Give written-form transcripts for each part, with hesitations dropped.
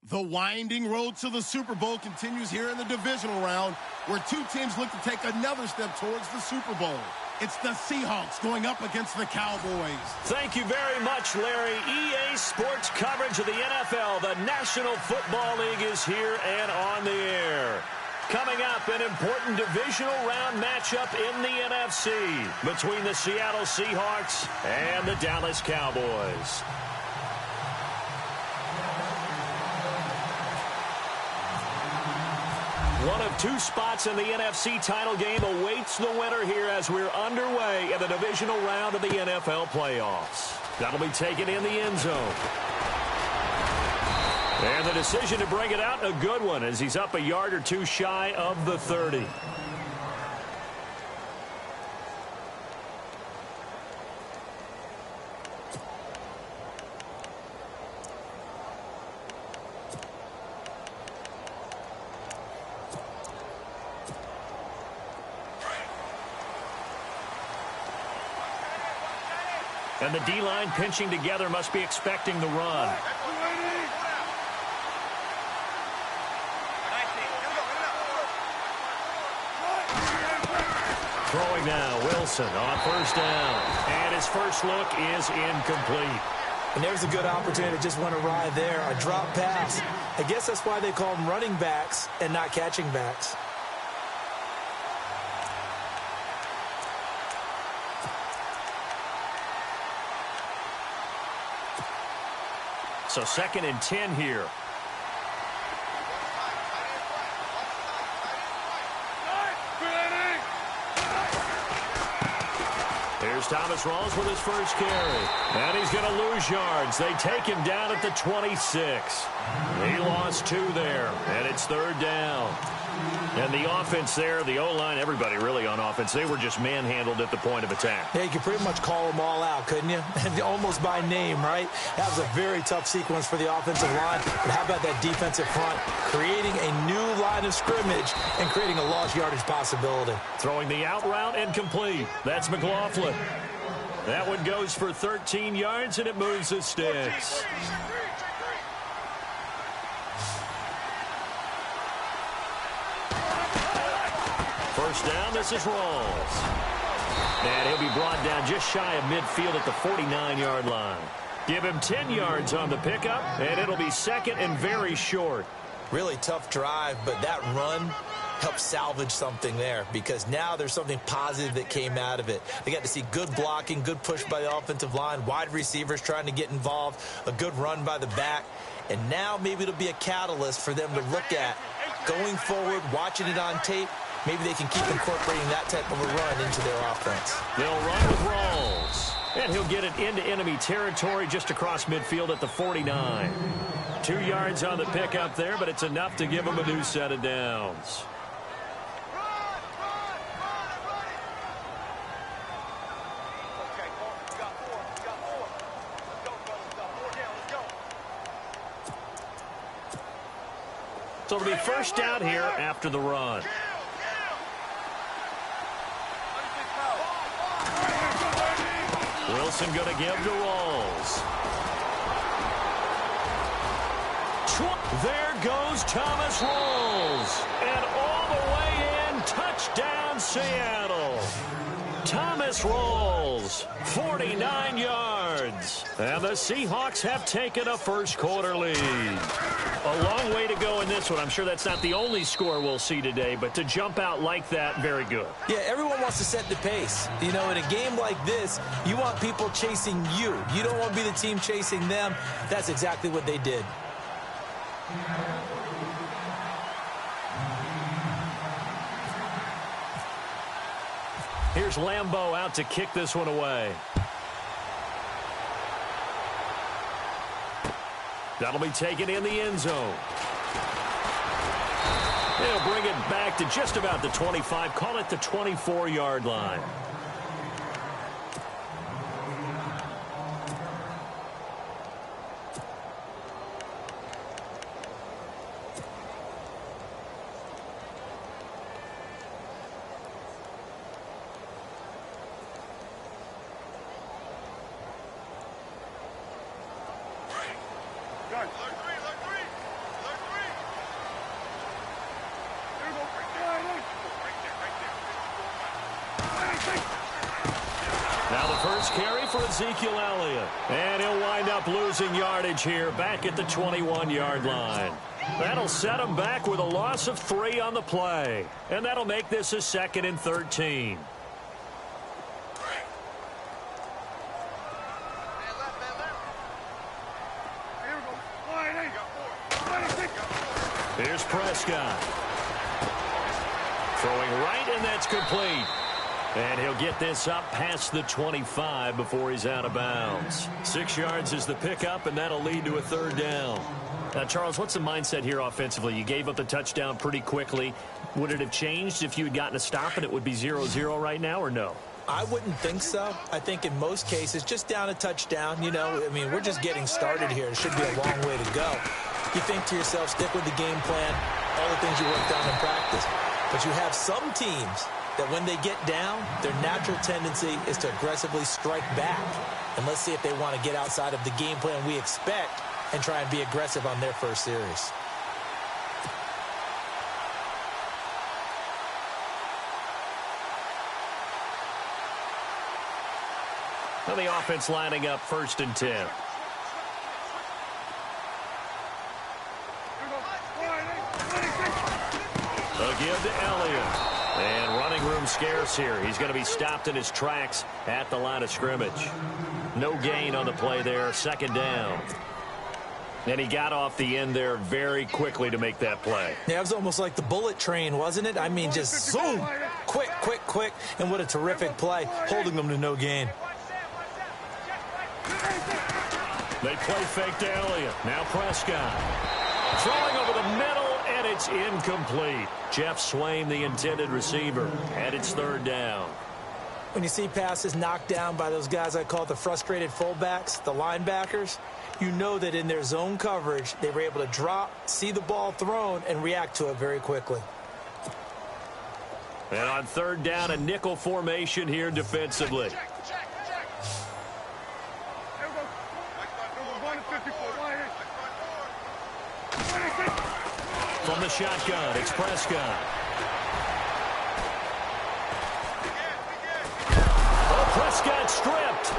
The winding road to the Super Bowl continues here in the divisional round, where two teams look to take another step towards the Super Bowl. It's the Seahawks going up against the Cowboys. Thank you very much, Larry. EA Sports coverage of the NFL. The National Football League is here and on the air. Coming up, an important divisional round matchup in the NFC between the Seattle Seahawks and the Dallas Cowboys. One of two spots in the NFC title game awaits the winner here as we're underway in the divisional round of the NFL playoffs. That'll be taken in the end zone. And the decision to bring it out, a good one, as he's up a yard or two shy of the 30. And the D-line pinching together must be expecting the run. Throwing now, Wilson on first down. And his first look is incomplete. And there's a good opportunity to just want to ride there. A drop pass. I guess that's why they call them running backs and not catching backs. So 2nd and 10 here. Here's Thomas Rawls with his first carry. And he's going to lose yards. They take him down at the 26. He lost 2 there. And it's 3rd down. And the offense there, the O-line, everybody really on offense, they were just manhandled at the point of attack. Yeah, you could pretty much call them all out, couldn't you? Almost by name, right? That was a very tough sequence for the offensive line. But how about that defensive front? Creating a new line of scrimmage and creating a lost yardage possibility. Throwing the out route and complete. That's McLaughlin. That one goes for 13 yards, and it moves the sticks. First down, this is Rawls. And he'll be brought down just shy of midfield at the 49-yard line. Give him 10 yards on the pickup, and it'll be 2nd and very short. Really tough drive, but that run helped salvage something there because now there's something positive that came out of it. They got to see good blocking, good push by the offensive line, wide receivers trying to get involved, a good run by the back, and now maybe it'll be a catalyst for them to look at going forward, watching it on tape. Maybe they can keep incorporating that type of a run into their offense. They'll run with Rawls. And he'll get it into enemy territory just across midfield at the 49. 2 yards on the pickup there, but it's enough to give him a new set of downs. So it'll be first down here after the run. Wilson going to give to Rawls. There goes Thomas Rawls. And all the way in, touchdown Seattle. Thomas Rawls, 49 yards. And the Seahawks have taken a first-quarter lead. A long way to go in this one. I'm sure that's not the only score we'll see today, but to jump out like that, very good. Yeah, everyone wants to set the pace. You know, in a game like this, you want people chasing you. You don't want to be the team chasing them. That's exactly what they did. Here's Lambeau out to kick this one away. That'll be taken in the end zone. They'll bring it back to just about the 25. Call it the 24-yard line. yards carry for Ezekiel Elliott. And he'll wind up losing yardage here back at the 21-yard line. That'll set him back with a loss of 3 on the play. And that'll make this a 2nd and 13. Here's Prescott. Throwing right, and that's complete. And he'll get this up past the 25 before he's out of bounds. 6 yards is the pickup, and that'll lead to a 3rd down. Now, Charles, what's the mindset here offensively? You gave up the touchdown pretty quickly. Would it have changed if you had gotten a stop and it would be 0-0 right now, or no? I wouldn't think so. I think in most cases, just down a touchdown, you know, I mean, we're just getting started here. It should be a long way to go. You think to yourself, stick with the game plan, all the things you worked on in practice. But you have some teams that when they get down, their natural tendency is to aggressively strike back. And let's see if they want to get outside of the game plan we expect and try and be aggressive on their first series. Now the offense lining up 1st and 10. A give to Elliott. And running room scarce here. He's going to be stopped in his tracks at the line of scrimmage. No gain on the play there. 2nd down. And he got off the end there very quickly to make that play. Yeah, it was almost like the bullet train, wasn't it? I mean, just zoom. Quick, quick, quick. And what a terrific play, holding them to no gain. They play fake to Elliott. Now Prescott. Throwing over the middle, and it's incomplete. Jeff Swain, the intended receiver, and it's 3rd down. When you see passes knocked down by those guys I call the frustrated fullbacks, the linebackers, you know that in their zone coverage, they were able to drop, see the ball thrown, and react to it very quickly. And on 3rd down, a nickel formation here defensively. From the shotgun, it's Prescott. Oh, Prescott stripped.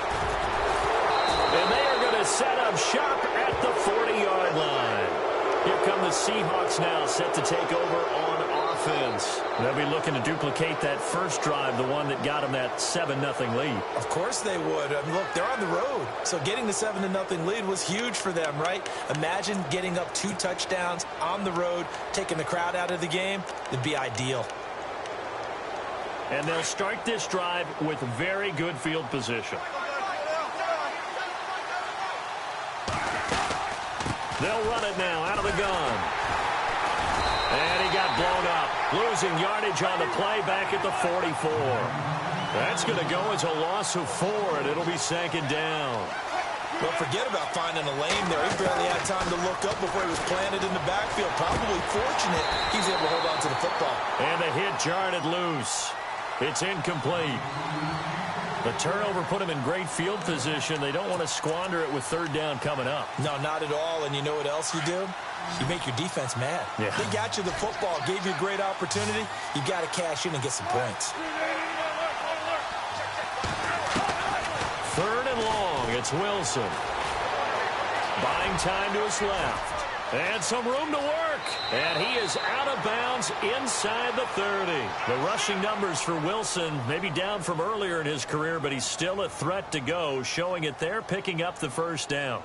And they are going to set up shop at the 40-yard line. Here come the Seahawks now, set to take over on offense. They'll be looking to duplicate that first drive, the one that got them that 7-0 lead. Of course they would. I mean, look, they're on the road. So getting the 7-0 lead was huge for them, right? Imagine getting up 2 touchdowns on the road, taking the crowd out of the game. It'd be ideal. And they'll start this drive with very good field position. They'll run it now out of the gun. And he got blown up. Losing yardage on the play back at the 44. That's going to go as a loss of 4, and it'll be 2nd down. Well, forget about finding a lane there. He barely had time to look up before he was planted in the backfield. Probably fortunate he was able to hold on to the football. And the hit jarred it loose. It's incomplete. The turnover put him in great field position. They don't want to squander it with 3rd down coming up. No, not at all. And you know what else you do? You make your defense mad. Yeah. They got you the football, gave you a great opportunity. You got to cash in and get some points. 3rd and long. It's Wilson. Buying time to his left. And some room to work. And he is out of bounds inside the 30. The rushing numbers for Wilson maybe down from earlier in his career, but he's still a threat to go, showing it there, picking up the 1st down.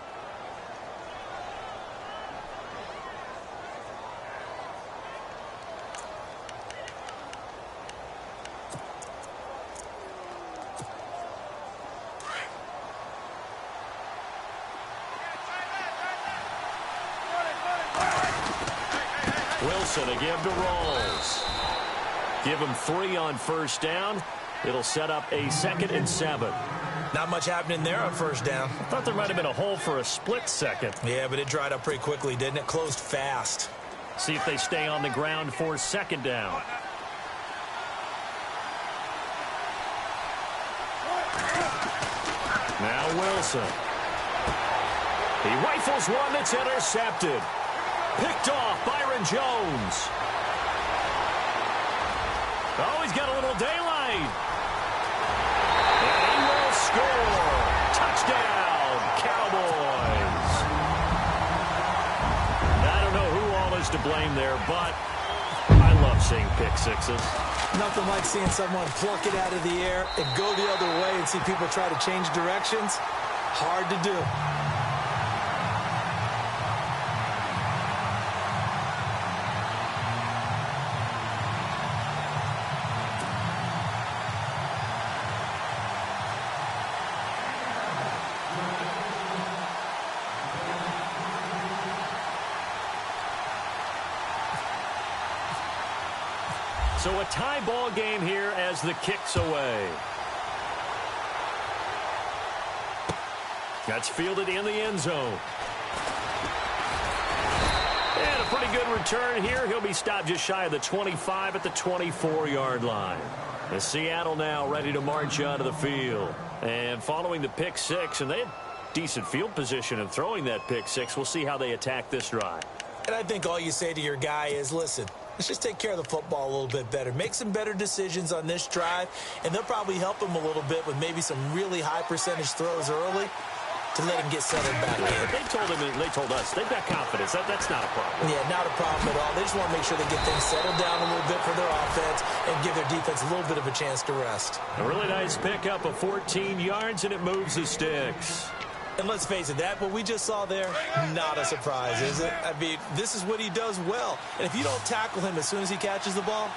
Wilson, a give to Rawls. Give him 3 on 1st down. It'll set up a 2nd and 7. Not much happening there on 1st down. I thought there might have been a hole for a split second. Yeah, but it dried up pretty quickly, didn't it? Closed fast. See if they stay on the ground for 2nd down. Now Wilson. He rifles one that's intercepted. Picked off Byron Jones. Oh, he's got a little daylight. And he will score. was to blame there, but I love seeing pick sixes. Nothing like seeing someone pluck it out of the air and go the other way and see people try to change directions. Hard to do. So a tie ball game here as the kick's away. That's fielded in the end zone. And a pretty good return here. He'll be stopped just shy of the 25 at the 24-yard line. The Seattle now ready to march onto the field. And following the pick six, and they had decent field position in throwing that pick six. We'll see how they attack this drive. And I think all you say to your guy is, listen, let's just take care of the football a little bit better. Make some better decisions on this drive, and they'll probably help him a little bit with maybe some really high percentage throws early to let him get settled back in. They told him, and they told us, they've got confidence. That's not a problem. Yeah, not a problem at all. They just want to make sure they get things settled down a little bit for their offense and give their defense a little bit of a chance to rest. A really nice pickup of 14 yards, and it moves the sticks. And let's face it, that what we just saw there, not a surprise, is it? I mean, this is what he does well. And if you don't tackle him as soon as he catches the ball,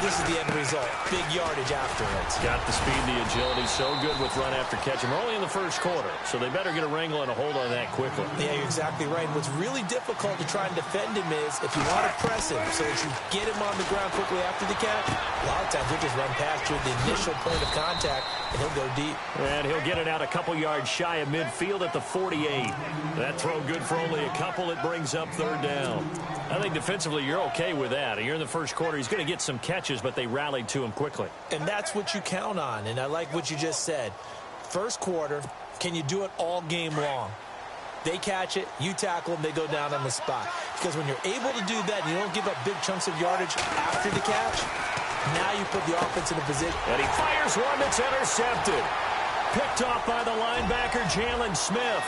this is the end result. Big yardage afterwards. Got the speed, the agility, so good with run after catch. And we're only in the first quarter, so they better get a wrangle and a hold on that quickly. Yeah, you're exactly right. And what's really difficult to try and defend him is if you want to press him so that you get him on the ground quickly after the catch, a lot of times he'll just run past you at the initial point of contact, and he'll go deep. And he'll get it out a couple yards shy of midfield at the 48. That throw good for only a couple. It brings up third down. I think defensively you're okay with that. You're in the first quarter. He's going to get some catches, but they rallied to him quickly. And that's what you count on. And I like what you just said. First quarter, can you do it all game long? They catch it, you tackle them, they go down on the spot. Because when you're able to do that, and you don't give up big chunks of yardage after the catch, now you put the offense in a position. And he fires one that's intercepted. Picked off by the linebacker, Jalen Smith.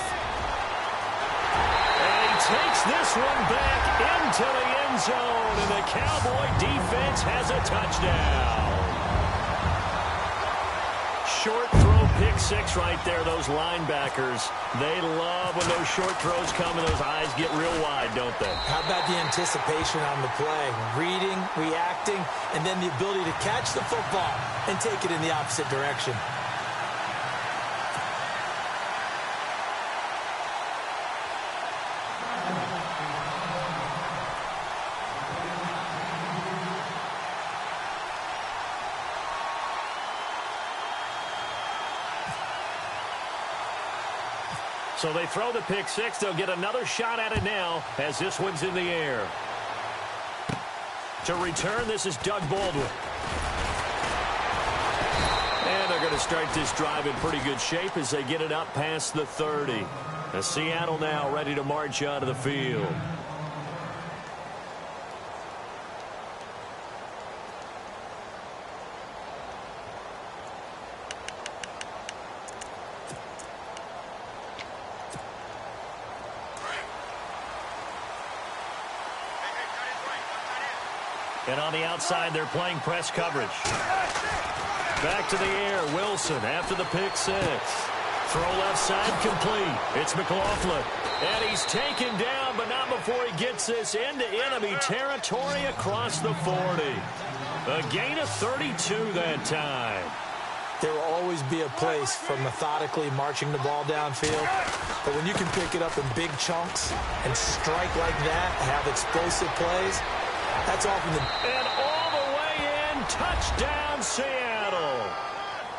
And he takes this one back into the end zone, and the Cowboy defense has a touchdown. Short throw pick six right there, those linebackers. They love when those short throws come and those eyes get real wide, don't they? How about the anticipation on the play? Reading, reacting, and then the ability to catch the football and take it in the opposite direction. So they throw the pick six. They'll get another shot at it now as this one's in the air. To return, this is Doug Baldwin. And they're going to start this drive in pretty good shape as they get it up past the 30. As Seattle now ready to march onto the field. And on the outside, they're playing press coverage. Back to the air, Wilson after the pick six. Throw left side complete. It's McLaughlin. And he's taken down, but not before he gets this into enemy territory across the 40. A gain of 32 that time. There will always be a place for methodically marching the ball downfield. But when you can pick it up in big chunks and strike like that, have explosive plays, that's often the... And all the way in, touchdown Seattle.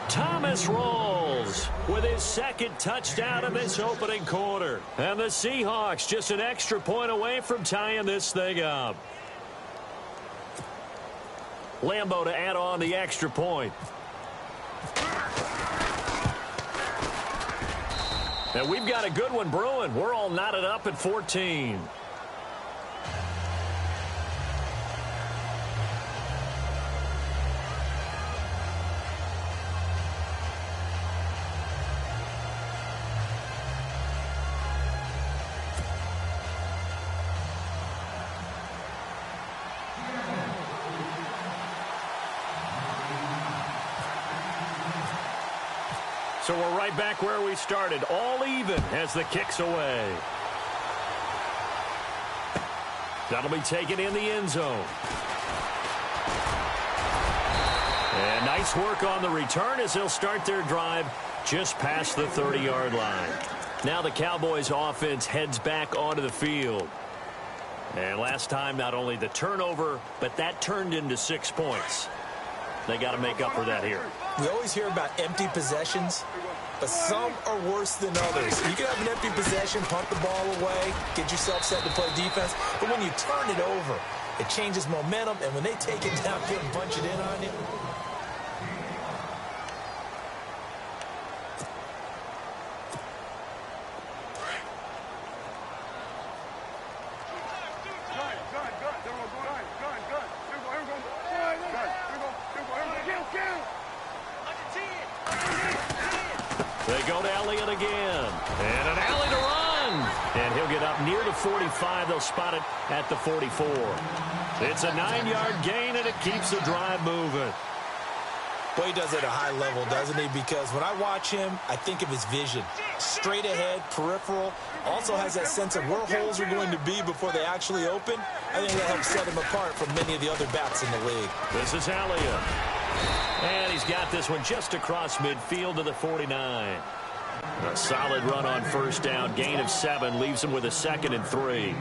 Thomas Rawls with his second touchdown in this opening quarter. And the Seahawks just an extra point away from tying this thing up. Lambo to add on the extra point. And we've got a good one brewing. We're all knotted up at 14. So we're right back where we started, all even as the kick's away. That'll be taken in the end zone. And nice work on the return as they'll start their drive just past the 30-yard line. Now the Cowboys offense heads back onto the field. And last time, not only the turnover, but that turned into 6 points. They got to make up for that here. We always hear about empty possessions, but some are worse than others. You can have an empty possession, punt the ball away, get yourself set to play defense, but when you turn it over, it changes momentum, and when they take it down, get and bunch it in on you. They go to Elliott again. And an alley to run. And he'll get up near the 45. They'll spot it at the 44. It's a 9-yard gain, and it keeps the drive moving. Boy, he does it at a high level, doesn't he? Because when I watch him, I think of his vision. Straight ahead, peripheral. Also has that sense of where holes are going to be before they actually open. I think that helps set him apart from many of the other backs in the league. This is Elliott. And he's got this one just across midfield to the 49. A solid run on first down. Gain of 7 leaves him with a 2nd and 3.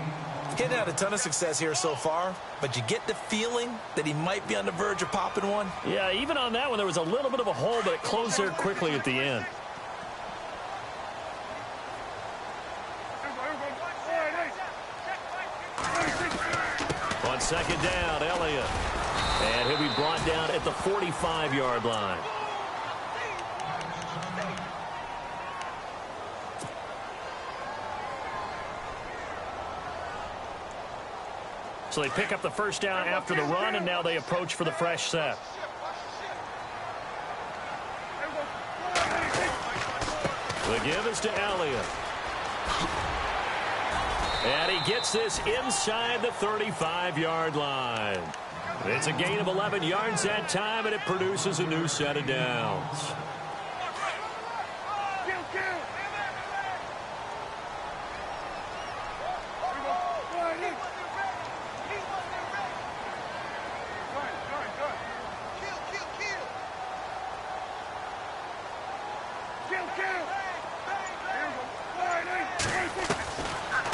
He's getting had a ton of success here so far, but you get the feeling that he might be on the verge of popping one. Yeah, even on that one, there was a little bit of a hole, but it closed there quickly at the end. On second down, Elliott. And he'll be brought down at the 45-yard line. So they pick up the first down after the run, and now they approach for the fresh set. The give is to Elliott. And he gets this inside the 35-yard line. It's a gain of 11 yards that time, and it produces a new set of downs.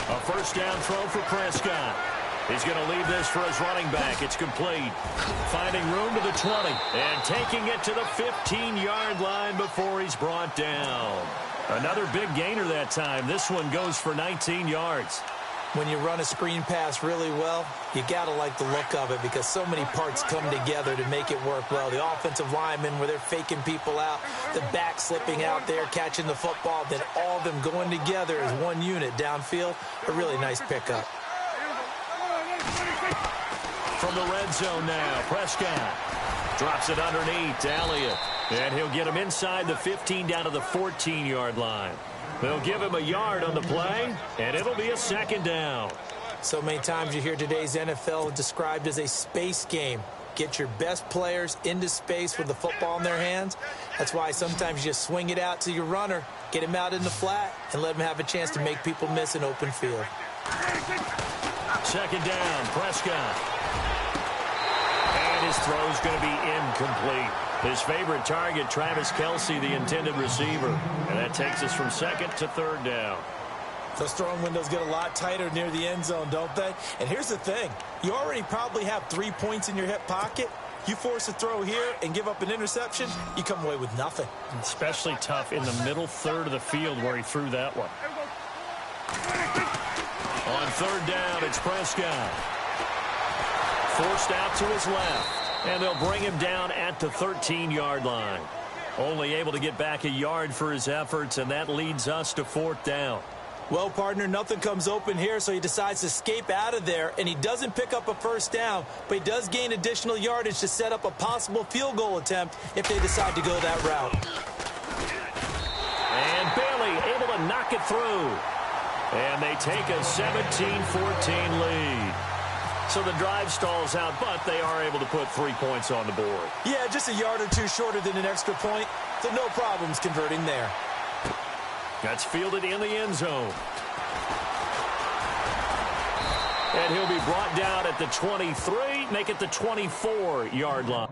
A first down throw for Prescott. He's going to leave this for his running back. It's complete. Finding room to the 20 and taking it to the 15-yard line before he's brought down. Another big gainer that time. This one goes for 19 yards. When you run a screen pass really well, you got to like the look of it because so many parts come together to make it work well. The offensive linemen, where they're faking people out, the back slipping out there, catching the football, then all of them going together as one unit downfield. A really nice pickup. From the red zone now, Prescott drops it underneath to Elliott. And he'll get him inside the 15 down to the 14-yard line. They'll give him a yard on the play, and it'll be a second down. So many times you hear today's NFL described as a space game. Get your best players into space with the football in their hands. That's why sometimes you just swing it out to your runner, get him out in the flat, and let him have a chance to make people miss an open field. Second down, Prescott. And his throw's going to be incomplete. His favorite target, Travis Kelce, the intended receiver. And that takes us from second to third down. Those throwing windows get a lot tighter near the end zone, don't they? And here's the thing. You already probably have 3 points in your hip pocket. You force a throw here and give up an interception, you come away with nothing. Especially tough in the middle third of the field where he threw that one. On third down, it's Prescott. Forced out to his left. And they'll bring him down at the 13-yard line. Only able to get back a yard for his efforts, and that leads us to fourth down. Well, partner, nothing comes open here, so he decides to escape out of there, and he doesn't pick up a first down, but he does gain additional yardage to set up a possible field goal attempt if they decide to go that route. And Bailey able to knock it through. And they take a 17-14 lead. So so the drive stalls out, but they are able to put 3 points on the board. Yeah, just a yard or two shorter than an extra point, so no problems converting there. That's fielded in the end zone. And he'll be brought down at the 23, make it the 24-yard line.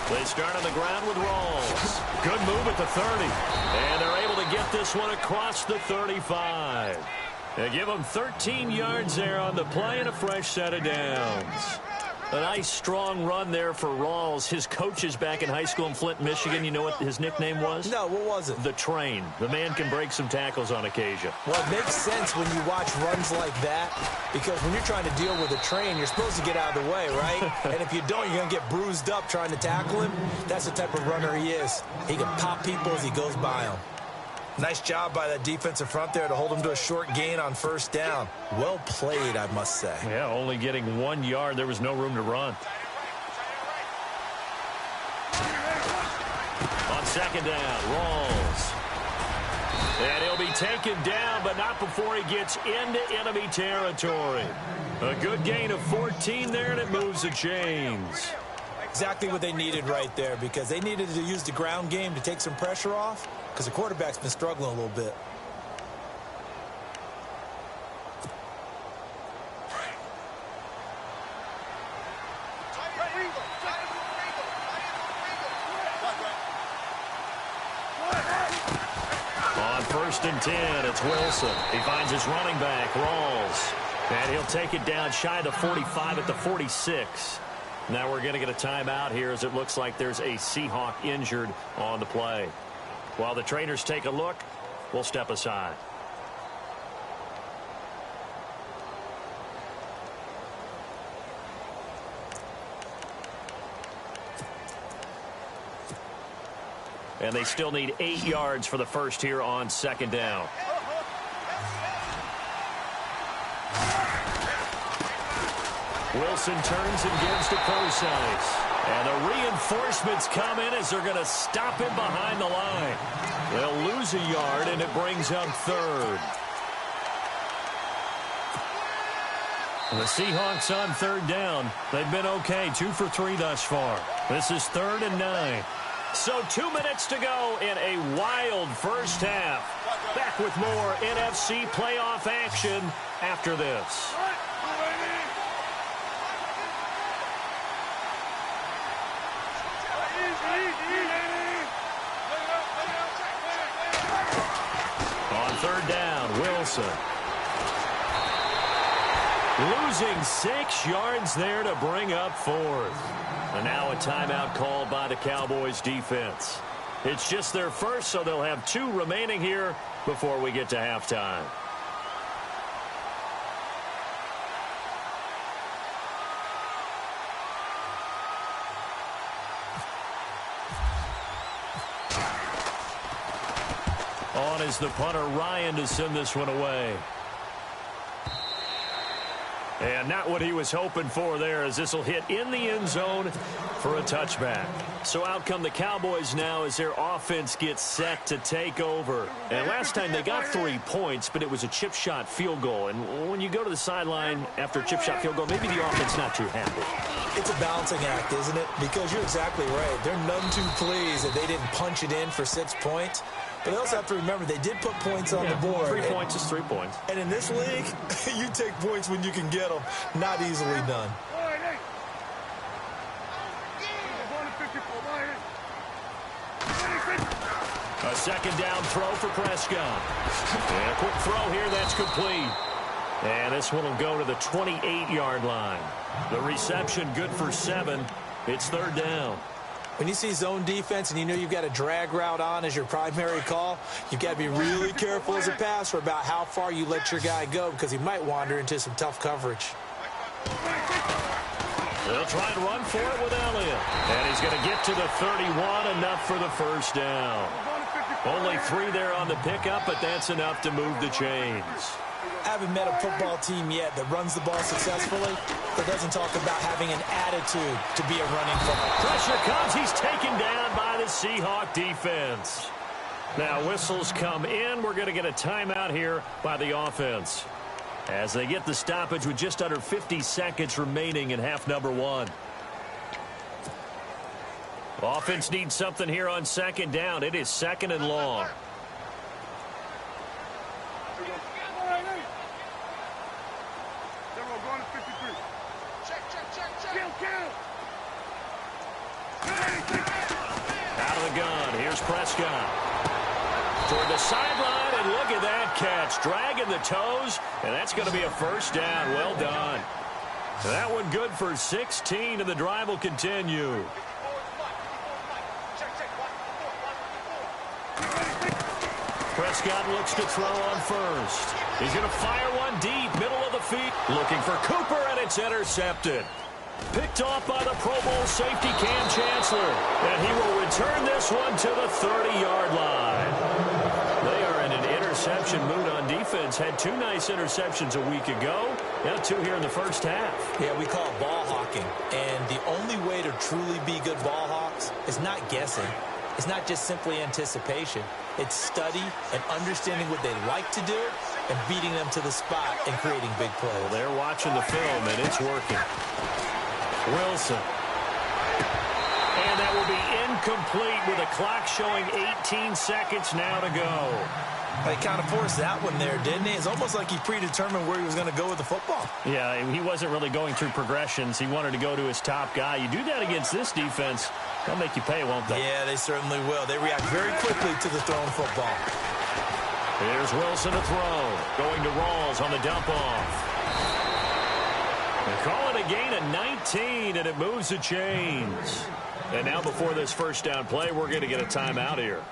They start on the ground with Rawls. Good move at the 30. And they're able to get this one across the 35. They give them 13 yards there on the play and a fresh set of downs. A nice, strong run there for Rawls. His coaches back in high school in Flint, Michigan, you know what his nickname was? No, what was it? The Train. The man can break some tackles on occasion. Well, it makes sense when you watch runs like that, because when you're trying to deal with a train, you're supposed to get out of the way, right? And if you don't, you're going to get bruised up trying to tackle him. That's the type of runner he is. He can pop people as he goes by them. Nice job by that defensive front there to hold him to a short gain on first down. Well played, I must say. Yeah, only getting 1 yard. There was no room to run. On second down, Rawls. And he'll be taken down, but not before he gets into enemy territory. A good gain of 14 there, and it moves the chains. Exactly what they needed right there, because they needed to use the ground game to take some pressure off, because the quarterback's been struggling a little bit. On 1st and 10, it's Wilson. He finds his running back, Rawls. And he'll take it down shy of the 45 at the 46. Now we're going to get a timeout here as it looks like there's a Seahawk injured on the play. While the trainers take a look, we'll step aside. And they still need 8 yards for the first here on second down. Wilson turns and gives to Forsythe. And the reinforcements come in as they're going to stop him behind the line. They'll lose a yard, and it brings up third. The Seahawks on third down. They've been okay, 2 for 3 thus far. This is 3rd and 9. So 2 minutes to go in a wild first half. Back with more NFC playoff action after this. On third down, Wilson. Losing 6 yards there to bring up 4th. And now a timeout called by the Cowboys defense. It's just their first, so they'll have 2 remaining here before we get to halftime. On is the punter, Ryan, to send this one away. And not what he was hoping for there, as this will hit in the end zone for a touchback. So out come the Cowboys now as their offense gets set to take over. And last time they got 3 points, but it was a chip shot field goal. And when you go to the sideline after a chip shot field goal, maybe the offense not too happy. It's a balancing act, isn't it? Because you're exactly right. They're none too pleased that they didn't punch it in for 6 points. But they also have to remember they did put points on the board. 3 points is 3 points. And in this league, you take points when you can get them. Not easily done. A second down throw for Prescott. And a quick throw here, that's complete. And this one will go to the 28-yard line. The reception good for 7. It's third down. When you see zone defense and you know you've got a drag route on as your primary call, you've got to be really careful as a passer about how far you let your guy go because he might wander into some tough coverage. They'll try and run for it with Elliott. And he's going to get to the 31, enough for the first down. Only 3 there on the pickup, but that's enough to move the chains. I haven't met a football team yet that runs the ball successfully that doesn't talk about having an attitude to be a running football. Pressure comes. He's taken down by the Seahawk defense. Now whistles come in. We're going to get a timeout here by the offense as they get the stoppage with just under 50 seconds remaining in half number 1. Offense needs something here on second down. It is second and long. Out of the gun. Here's Prescott. Toward the sideline, and look at that catch. Dragging the toes, and that's going to be a first down. Well done. That one good for 16, and the drive will continue. Prescott looks to throw on first. He's going to fire one deep, middle of the feet. Looking for Cooper, and it's intercepted. Picked off by the Pro Bowl safety Cam Chancellor. And he will return this one to the 30-yard line. They are in an interception mood on defense. Had 2 nice interceptions a week ago. Now 2 here in the first half. Yeah, we call it ball hawking. And the only way to truly be good ball hawks is not guessing. It's not just simply anticipation. It's study and understanding what they like to do and beating them to the spot and creating big plays. Well, they're watching the film, and it's working. Wilson. And that will be incomplete with a clock showing 18 seconds now to go. They kind of forced that one there, didn't he? It's almost like he predetermined where he was going to go with the football. Yeah, he wasn't really going through progressions. He wanted to go to his top guy. You do that against this defense, they'll make you pay, won't they? Yeah, they certainly will. They react very quickly to the thrown football. Here's Wilson to throw. Going to Rawls on the dump-off. They call it a gain of 19, and it moves the chains. And now before this first down play, we're going to get a timeout here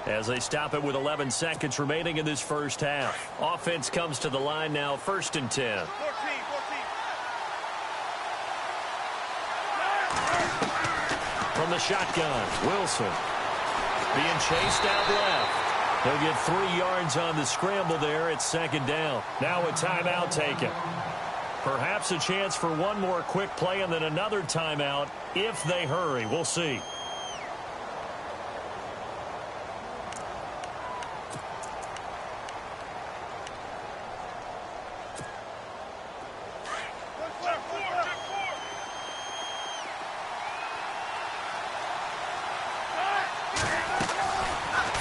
as they stop it with 11 seconds remaining in this first half. Offense comes to the line now, 1st and 10. 14. From the shotgun, Wilson being chased out left. He'll get 3 yards on the scramble there. It's second down. Now a timeout taken. Perhaps a chance for one more quick play and then another timeout if they hurry. We'll see.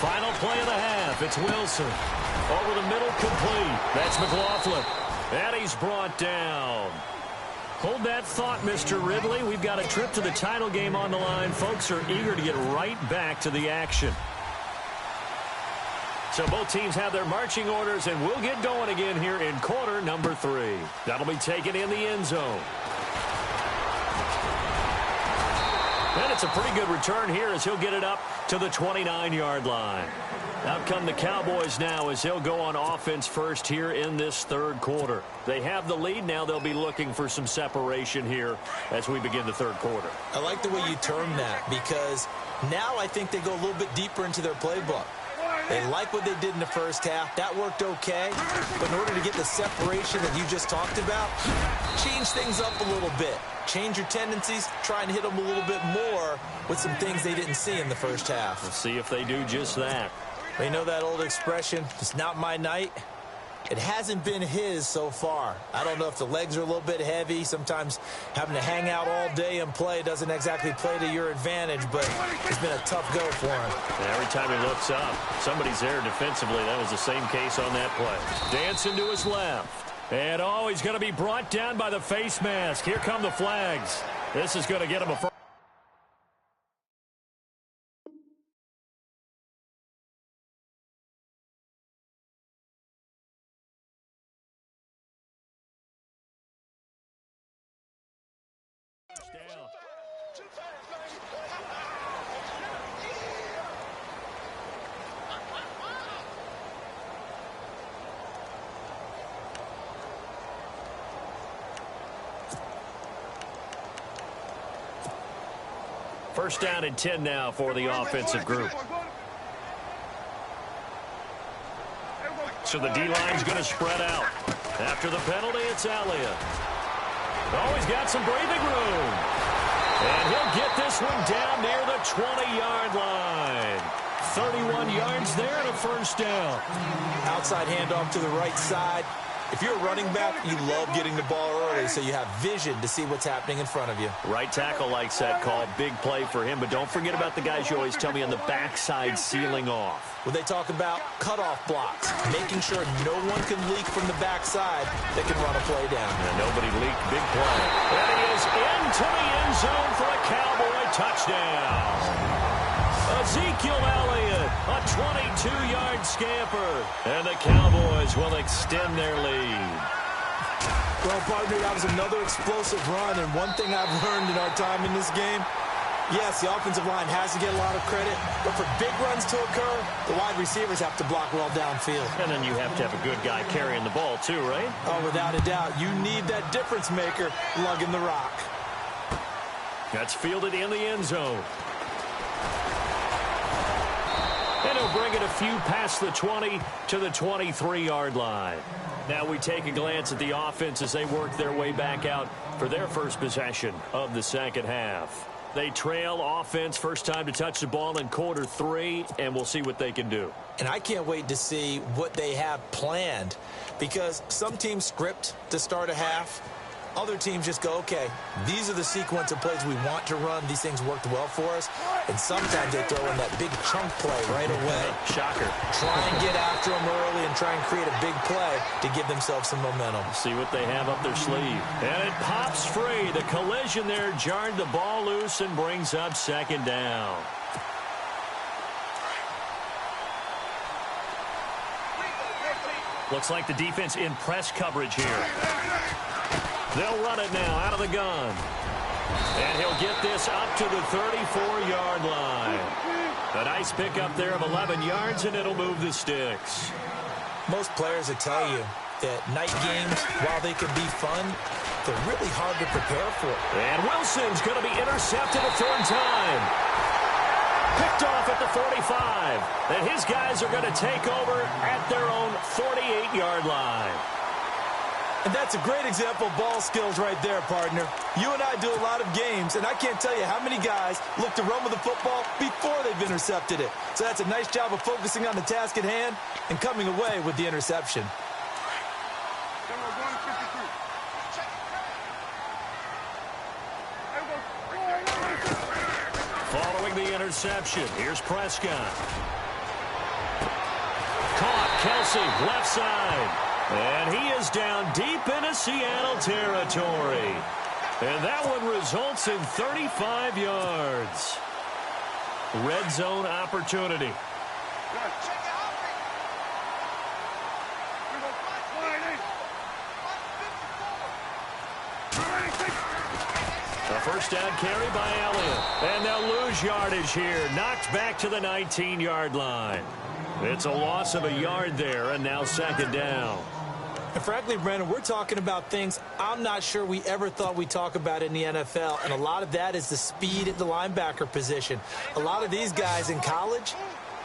Final play of the half. It's Wilson. Over the middle, complete. That's McLaughlin. And he's brought down. Hold that thought, Mr. Ridley. We've got a trip to the title game on the line. Folks are eager to get right back to the action. So both teams have their marching orders, and we'll get going again here in quarter number 3. That'll be taken in the end zone. And it's a pretty good return here as he'll get it up to the 29-yard line. Out come the Cowboys now as they'll go on offense first here in this third quarter. They have the lead. Now they'll be looking for some separation here as we begin the third quarter. I like the way you term that because now I think they go a little bit deeper into their playbook. They like what they did in the first half. That worked okay. But in order to get the separation that you just talked about, change things up a little bit. Change your tendencies. Try and hit them a little bit more with some things they didn't see in the first half. We'll see if they do just that. You know that old expression, it's not my night? It hasn't been his so far. I don't know if the legs are a little bit heavy. Sometimes having to hang out all day and play doesn't exactly play to your advantage, but it's been a tough go for him. And every time he looks up, somebody's there defensively. That was the same case on that play. Dancing to his left. And, oh, he's going to be brought down by the face mask. Here come the flags. This is going to get him a first. First down and 10 now for the offensive group. So the D-line's going to spread out. After the penalty, it's Elliott. Oh, he's got some breathing room. And he'll get this one down near the 20-yard line. 31 yards there and a first down. Outside handoff to the right side. If you're a running back, you love getting the ball early so you have vision to see what's happening in front of you. Right tackle likes that call. Big play for him. But don't forget about the guys you always tell me on the backside sealing off. When they talk about cutoff blocks, making sure no one can leak from the backside that can run a play down. And nobody leaked. Big play. And he is into the end zone for a Cowboy touchdown. Ezekiel Elliott, a 22-yard scamper. And the Cowboys will extend their lead. Well, partner, that was another explosive run. And one thing I've learned in our time in this game, yes, the offensive line has to get a lot of credit, but for big runs to occur, the wide receivers have to block well downfield. And then you have to have a good guy carrying the ball too, right? Oh, without a doubt. You need that difference maker lugging the rock. That's fielded in the end zone. And he'll bring it a few past the 20 to the 23-yard line. Now we take a glance at the offense as they work their way back out for their first possession of the second half. They trail offense, first time to touch the ball in quarter 3, and we'll see what they can do. And I can't wait to see what they have planned, because some teams script to start a half. Other teams just go, okay, these are the sequence of plays we want to run. These things worked well for us. And sometimes they throw in that big chunk play right away. Shocker. Try and get after them early and try and create a big play to give themselves some momentum. See what they have up their sleeve. And it pops free. The collision there jarred the ball loose and brings up second down. Looks like the defense in press coverage here. They'll run it now out of the gun. And he'll get this up to the 34-yard line. A nice pickup there of 11 yards, and it'll move the sticks. Most players will tell you that night games, while they can be fun, they're really hard to prepare for. And Wilson's going to be intercepted a third time. Picked off at the 45. And his guys are going to take over at their own 48-yard line. And that's a great example of ball skills right there, partner. You and I do a lot of games, and I can't tell you how many guys look to run with the football before they've intercepted it. So that's a nice job of focusing on the task at hand and coming away with the interception. Following the interception, here's Prescott. Caught, Kelsey, left side. And he is down deep into Seattle territory. And that one results in 35 yards. Red zone opportunity. A first down carry by Elliott. And they'll lose yardage here. Knocked back to the 19-yard line. It's a loss of a yard there, and now second down. And frankly, Brandon, we're talking about things I'm not sure we ever thought we'd talk about in the NFL, and a lot of that is the speed at the linebacker position. A lot of these guys in college,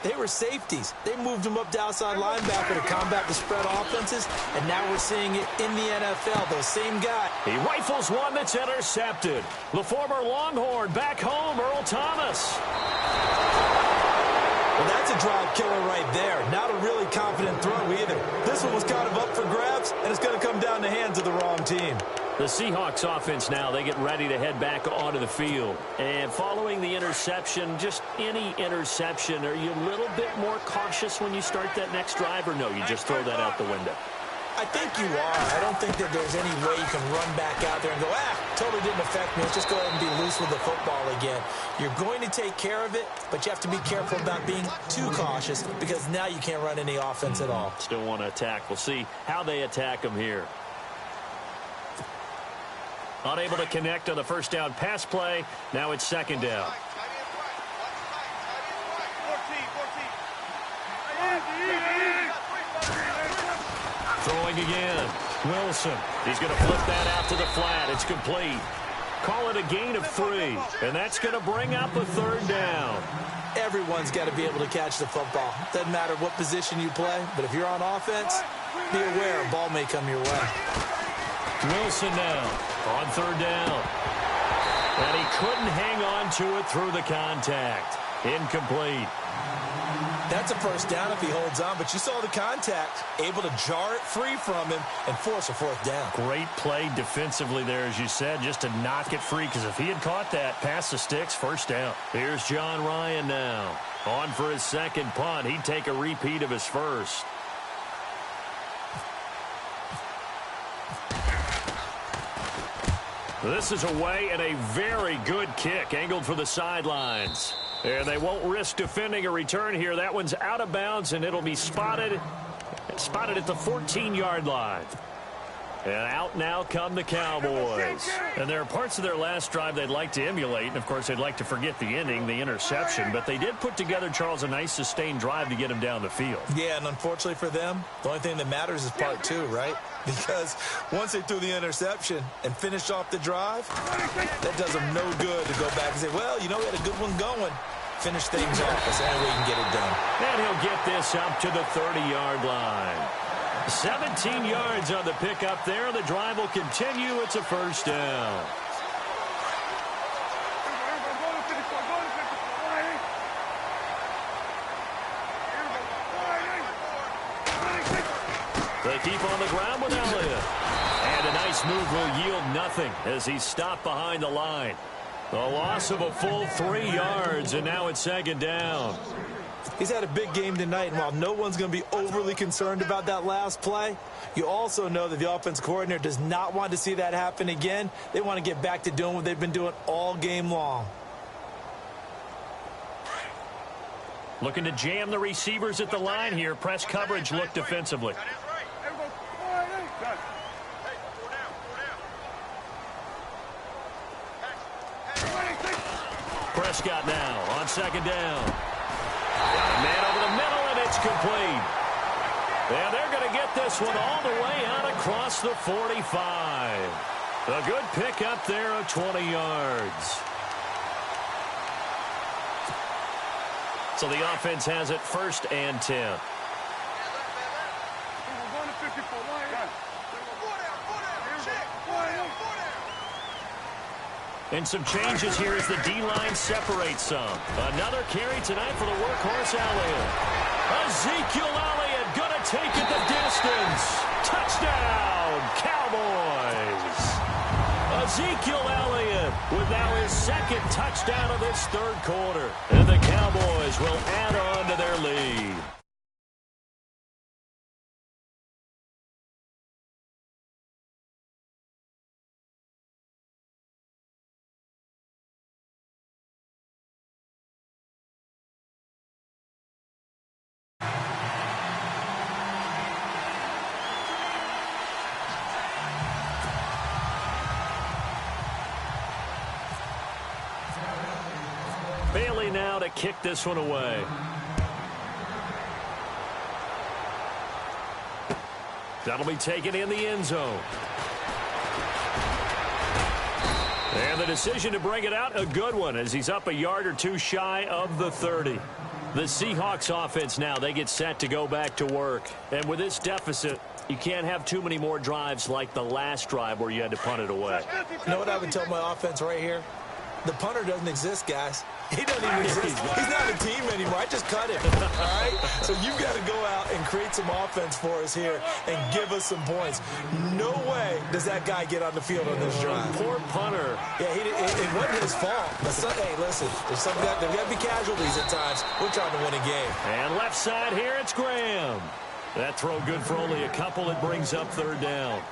they were safeties. They moved them up to outside linebacker to combat the spread offenses, and now we're seeing it in the NFL. Those same guys. He rifles one that's intercepted. The former Longhorn back home, Earl Thomas. Well, that's a drive killer right there. Not a really confident throw either. This one was kind of up for grabs, and it's going to come down the hands of the wrong team. The Seahawks offense now, they get ready to head back onto the field. And following the interception, just any interception, are you a little bit more cautious when you start that next drive, or no, you just throw that out the window? I think you are. I don't think that there's any way you can run back out there and go, totally didn't affect me. Let's just go ahead and be loose with the football again. You're going to take care of it, but you have to be careful about being too cautious because now you can't run any offense at all. Still want to attack. We'll see how they attack them here. Unable to connect on the first down pass play. Now it's second down. Throwing again. Wilson. He's going to flip that out to the flat. It's complete. Call it a gain of 3, and that's going to bring up a 3rd down. Everyone's got to be able to catch the football. Doesn't matter what position you play, but if you're on offense, be aware a ball may come your way. Wilson now on 3rd down. And he couldn't hang on to it through the contact. Incomplete. That's a 1st down if he holds on, but you saw the contact, able to jar it free from him and force a 4th down. Great play defensively there, as you said, just to knock it free, because if he had caught that, past the sticks, 1st down. Here's John Ryan now. On for his 2nd punt. He'd take a repeat of his 1st. This is away and a very good kick, angled for the sidelines. And they won't risk defending a return here. That one's out of bounds, and it'll be spotted at the 14-yard line. And out now come the Cowboys. And there are parts of their last drive they'd like to emulate. And, of course, they'd like to forget the ending, the interception. But they did put together, Charles, a nice sustained drive to get him down the field. Yeah, and unfortunately for them, the only thing that matters is part 2, right? Because once they threw the interception and finished off the drive, that does them no good to go back and say, well, you know, we had a good one going. Finish things off. That's the only way you can get it done. And he'll get this up to the 30-yard line. 17 yards on the pickup there. The drive will continue. It's a 1st down. They keep on the ground with Elliott. And a nice move will yield nothing as he's stopped behind the line. The loss of a full 3 yards, and now it's 2nd down. He's had a big game tonight, and while no one's going to be overly concerned about that last play, you also know that the offense coordinator does not want to see that happen again. They want to get back to doing what they've been doing all game long. Looking to jam the receivers at the line here. Press coverage look defensively. Prescott now on 2nd down. Got a man over the middle, and it's complete. And they're going to get this one all the way out across the 45. A good pick up there of 20 yards. So the offense has it 1st and 10. And some changes here as the D-line separates some. Another carry tonight for the workhorse Elliott. Ezekiel Elliott going to take it the distance. Touchdown, Cowboys. Ezekiel Elliott with now his 2nd touchdown of this 3rd quarter. And the Cowboys will add on to their lead. Bailey now to kick this one away. That'll be taken in the end zone. And the decision to bring it out, a good one, as he's up a yard or 2 shy of the 30. The Seahawks offense now, they get set to go back to work. And with this deficit, you can't have too many more drives like the last drive where you had to punt it away. You know what I would tell my offense right here? The punter doesn't exist, guys. He doesn't even exist. He's not a team anymore. I just cut him. All right? So you've got to go out and create some offense for us here and give us some points. No way does that guy get on the field on this drive. Poor punter. Yeah, it wasn't his fault. But hey, listen, there's got to be casualties at times. We're trying to win a game. And left side here, it's Graham. That throw good for only a couple. It brings up 3rd down.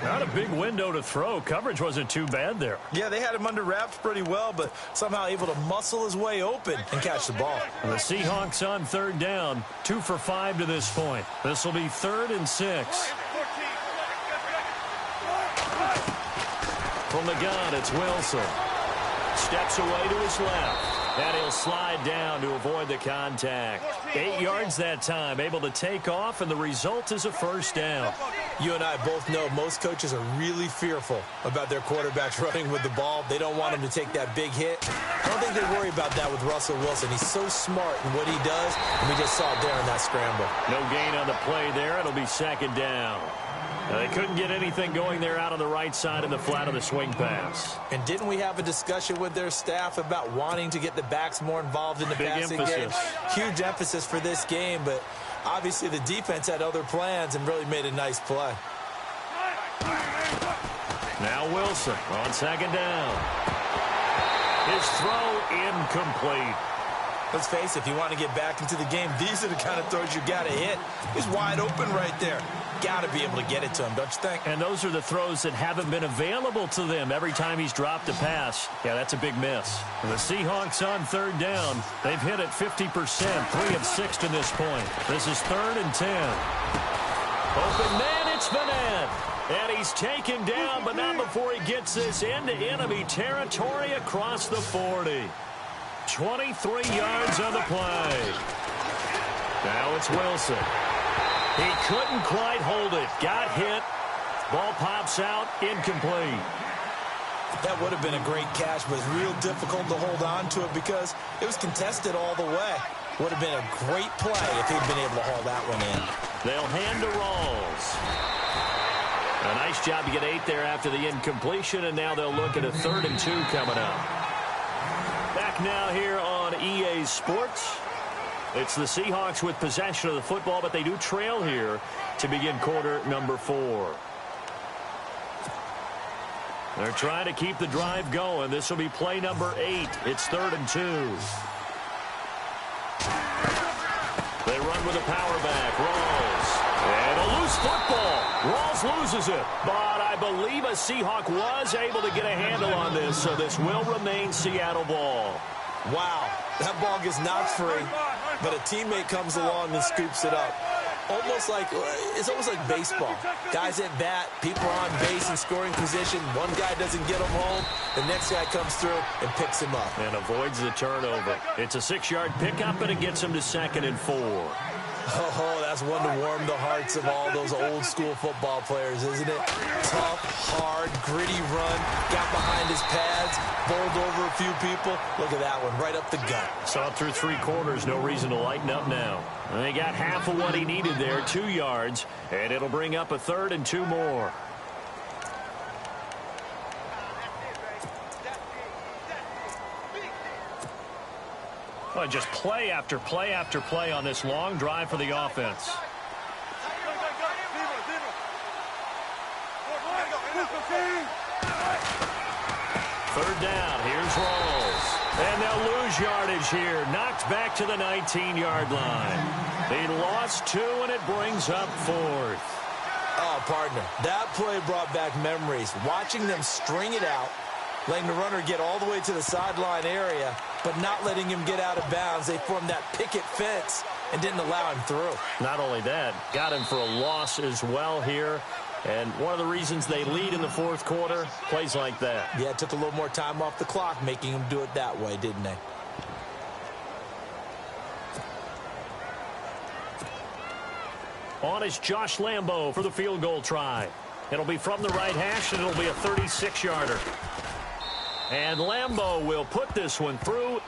Not a big window to throw. Coverage wasn't too bad there. Yeah, they had him under wraps pretty well, but somehow able to muscle his way open and catch the ball. And the Seahawks on 3rd down, 2 for 5 to this point. This will be 3rd and 6. From the gun, it's Wilson. Steps away to his left. And he'll slide down to avoid the contact. 8 yards that time, able to take off, and the result is a 1st down. You and I both know most coaches are really fearful about their quarterbacks running with the ball. They don't want him to take that big hit. I don't think they worry about that with Russell Wilson. He's so smart in what he does, and we just saw it there in that scramble. No gain on the play there. It'll be second down. They couldn't get anything going there out on the right side in the flat of the swing pass. And didn't we have a discussion with their staff about wanting to get the backs more involved in the passing game? Huge emphasis for this game, but obviously the defense had other plans and really made a nice play. Now Wilson on second down. His throw incomplete. Let's face it, if you want to get back into the game, these are the kind of throws you got to hit. He's wide open right there. Got to be able to get it to him, don't you think? And those are the throws that haven't been available to them every time he's dropped a pass. Yeah, that's a big miss. The Seahawks on third down. They've hit it 50%, 3 of 6 to this point. This is 3rd and 10. Open man, it's Vanette. And he's taken down, but not before he gets this into enemy territory across the 40. 23 yards on the play. Now it's Wilson. He couldn't quite hold it. Got hit. Ball pops out. Incomplete. That would have been a great catch, but it's real difficult to hold on to it because it was contested all the way. Would have been a great play if he'd been able to haul that one in. They'll hand to Rawls. A nice job to get 8 there after the incompletion, and now they'll look at a 3rd and 2 coming up. Back now here on EA Sports. It's the Seahawks with possession of the football, but they do trail here to begin quarter number 4. They're trying to keep the drive going. This will be play number 8. It's 3rd and 2. They run with a power back. Rawls. And a loose football. Rawls loses it. But I believe a Seahawk was able to get a handle on this, so this will remain Seattle ball. Wow, that ball gets knocked free, but a teammate comes along and scoops it up. It's almost like baseball. Guys at bat, people are on base in scoring position. One guy doesn't get him home. The next guy comes through and picks him up. And avoids the turnover. It's a 6-yard pickup, and it gets him to 2nd and 4. Oh, that's one to warm the hearts of all those old-school football players, isn't it? Tough, hard, gritty run. Got behind his pads, bowled over a few people. Look at that one, right up the gut. Saw it through 3 quarters. No reason to lighten up now. And they got half of what he needed there, 2 yards. And it'll bring up a 3rd and 2 more. Well, just play after play after play on this long drive for the offense. 3rd down. Here's Rawls. And they'll lose yardage here. Knocked back to the 19-yard line. They lost 2, and it brings up 4th. Oh, partner, that play brought back memories. Watching them string it out, letting the runner get all the way to the sideline area, but not letting him get out of bounds. They formed that picket fence and didn't allow him through. Not only that, got him for a loss as well here. And one of the reasons they lead in the 4th quarter, plays like that. Yeah, it took a little more time off the clock, making him do it that way, didn't they? On is Josh Lambo for the field goal try. It'll be from the right hash, and it'll be a 36-yarder. And Lambo will put this one through.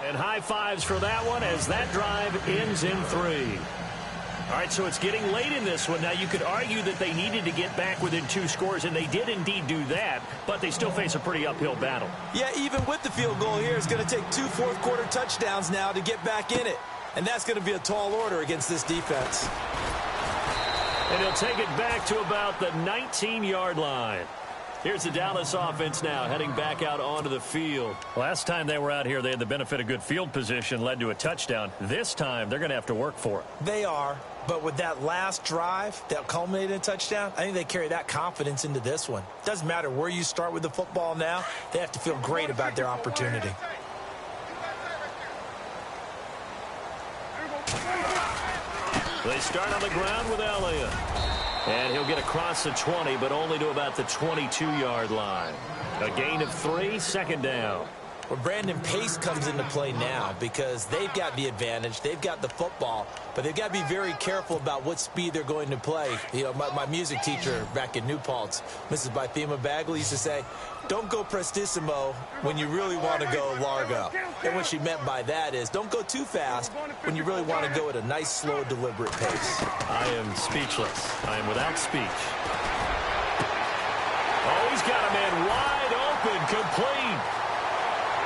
And high fives for that one as that drive ends in 3. All right, so it's getting late in this one. Now, you could argue that they needed to get back within 2 scores, and they did indeed do that, but they still face a pretty uphill battle. Yeah, even with the field goal here, it's going to take 2 fourth-quarter touchdowns now to get back in it. And that's going to be a tall order against this defense. And he'll take it back to about the 19-yard line. Here's the Dallas offense now heading back out onto the field. Last time they were out here, they had the benefit of good field position, led to a touchdown. This time, they're going to have to work for it. They are, but with that last drive that culminated in a touchdown, I think they carry that confidence into this one. Doesn't matter where you start with the football now, they have to feel great about their opportunity. They start on the ground with Elliott. And he'll get across the 20, but only to about the 22-yard line. A gain of 3, 2nd down. Well, Brandon, pace comes into play now because they've got the advantage. They've got the football, but they've got to be very careful about what speed they're going to play. You know, my music teacher back in New Paltz, Mrs. Bythema Bagley, used to say, don't go prestissimo when you really want to go largo. And what she meant by that is don't go too fast when you really want to go at a nice, slow, deliberate pace. I am speechless. I am without speech. Oh, he's got a man wide open, complete.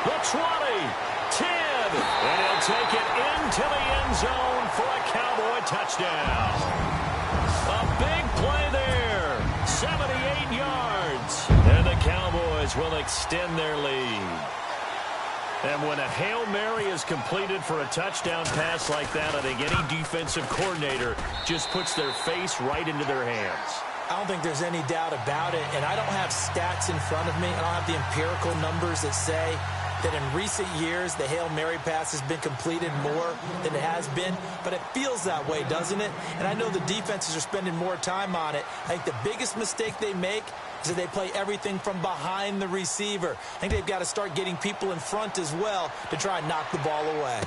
The 20, 10, and he'll take it into the end zone for a Cowboy touchdown. A big play there, 78 yards, and the Cowboys will extend their lead. And when a Hail Mary is completed for a touchdown pass like that, I think any defensive coordinator just puts their face right into their hands. I don't think there's any doubt about it, and I don't have stats in front of me. I don't have the empirical numbers that say that in recent years the Hail Mary pass has been completed more than it has been, but it feels that way, doesn't it? And I know the defenses are spending more time on it. I think the biggest mistake they make is that they play everything from behind the receiver. I think they've got to start getting people in front as well to try and knock the ball away.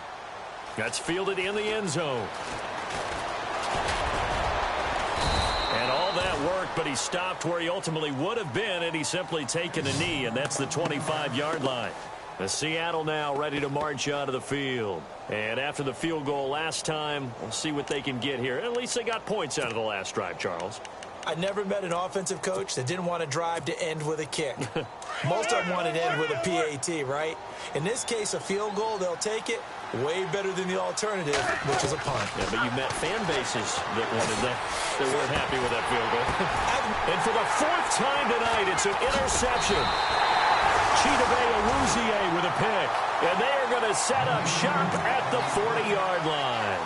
That's fielded in the end zone. And all that worked, but he stopped where he ultimately would have been had he simply taken a knee, and that's the 25-yard line. The Seattle now ready to march out of the field. And after the field goal last time, we'll see what they can get here. At least they got points out of the last drive, Charles. I never met an offensive coach that didn't want to drive to end with a kick. Most of them want to end with a PAT, right? In this case, a field goal, they'll take it. Way better than the alternative, which is a punt. Yeah, but you met fan bases that wanted that. They weren't happy with that field goal. And for the fourth time tonight, it's an interception. Chidobe Awuzie with a pick. And they are going to set up shop at the 40-yard line.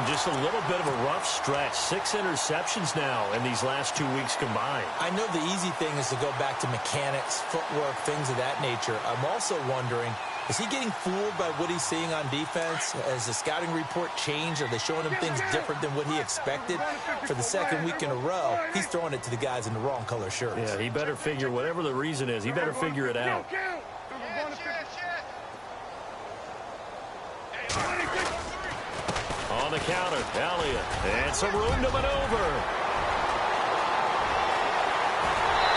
Just a little bit of a rough stretch. 6 interceptions now in these last 2 weeks combined. I know the easy thing is to go back to mechanics, footwork, things of that nature. I'm also wondering, is he getting fooled by what he's seeing on defense? Has the scouting report changed? Are they showing him things different than what he expected? For the second week in a row, he's throwing it to the guys in the wrong color shirts. Yeah, he better figure, whatever the reason is, he better figure it out. On the counter, Elliott, and some room to maneuver.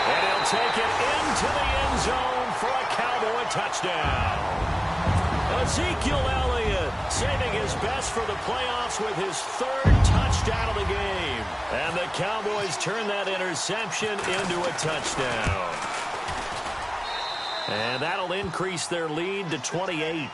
And he'll take it into the end zone for a Cowboy touchdown. Ezekiel Elliott saving his best for the playoffs with his 3rd touchdown of the game. And the Cowboys turn that interception into a touchdown. And that'll increase their lead to 28.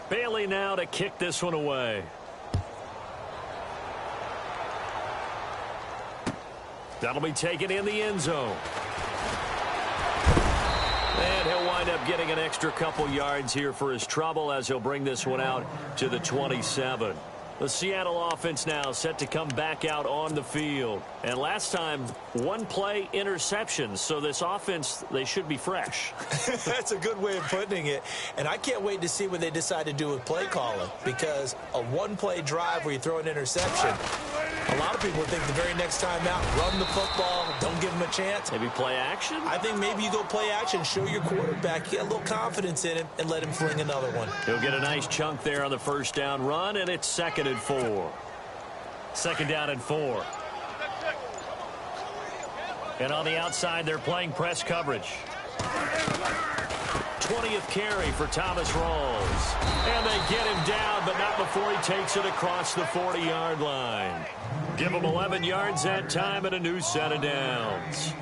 Bailey now to kick this one away. That'll be taken in the end zone. And he'll wind up getting an extra couple yards here for his trouble as he'll bring this one out to the 27. The Seattle offense now set to come back out on the field. And last time, 1-play interceptions. So this offense, they should be fresh. That's a good way of putting it. And I can't wait to see what they decide to do with play calling. Because a 1-play drive where you throw an interception, a lot of people think the very next time out, run the football, don't give them a chance. Maybe play action? I think maybe you go play action, show your quarterback, get a little confidence in him, and let him fling another one. He'll get a nice chunk there on the first down run, and it's 2nd and 4. 2nd down and 4. And on the outside, they're playing press coverage. 20th carry for Thomas Rawls. And they get him down, but not before he takes it across the 40-yard line. Give him 11 yards that time and a new set of downs.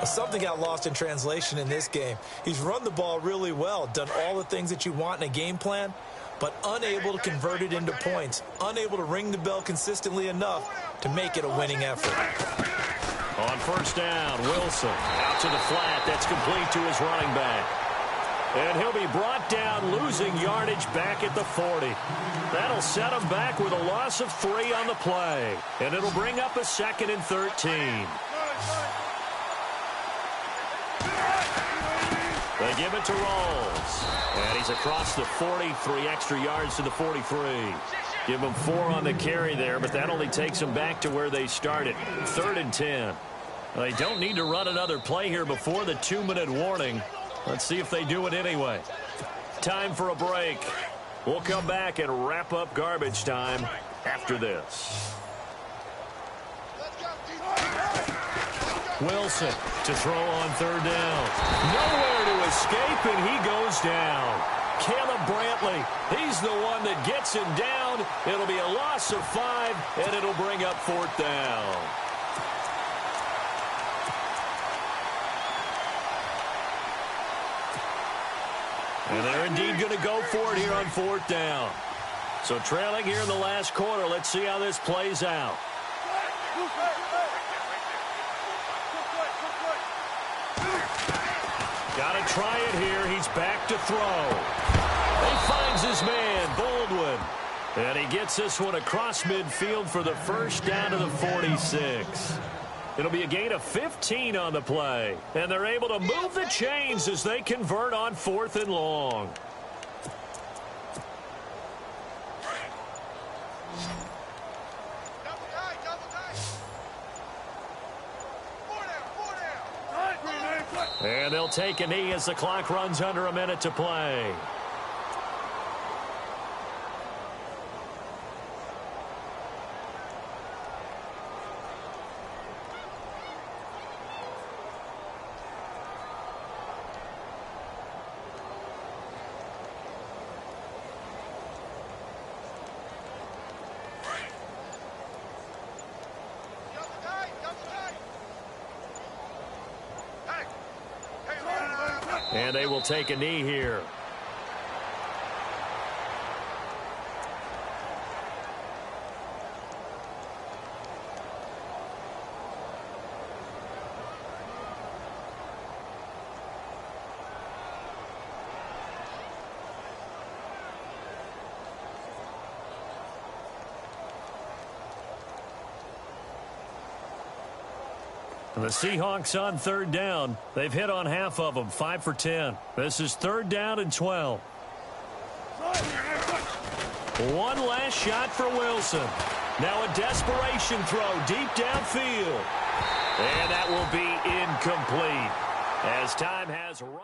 Something got lost in translation in this game. He's run the ball really well, done all the things that you want in a game plan, but unable to convert it into points, unable to ring the bell consistently enough to make it a winning effort. On first down, Wilson out to the flat. That's complete to his running back. And he'll be brought down, losing yardage back at the 40. That'll set him back with a loss of 3 on the play. And it'll bring up a 2nd and 13. They give it to Rolls. And he's across the 43 extra yards to the 43. Give them 4 on the carry there, but that only takes them back to where they started. 3rd and 10. They don't need to run another play here before the 2-minute warning. Let's see if they do it anyway. Time for a break. We'll come back and wrap up garbage time after this. Wilson to throw on 3rd down. Nowhere to escape, and he goes down. Caleb Brantley, he's the one that gets him down. It'll be a loss of 5, and it'll bring up 4th down. And they're indeed going to go for it here on 4th down. So trailing here in the last quarter, let's see how this plays out. Got to try it here. He's back to throw. He finds his man, Baldwin. And he gets this one across midfield for the 1st down to the 46. It'll be a gain of 15 on the play. And they're able to move the chains as they convert on 4th and long. And they'll take a knee as the clock runs under a minute to play. And they will take a knee here. The Seahawks on 3rd down. They've hit on half of them, 5 for 10. This is 3rd down and 12. One last shot for Wilson. Now a desperation throw deep downfield. And that will be incomplete as time has run.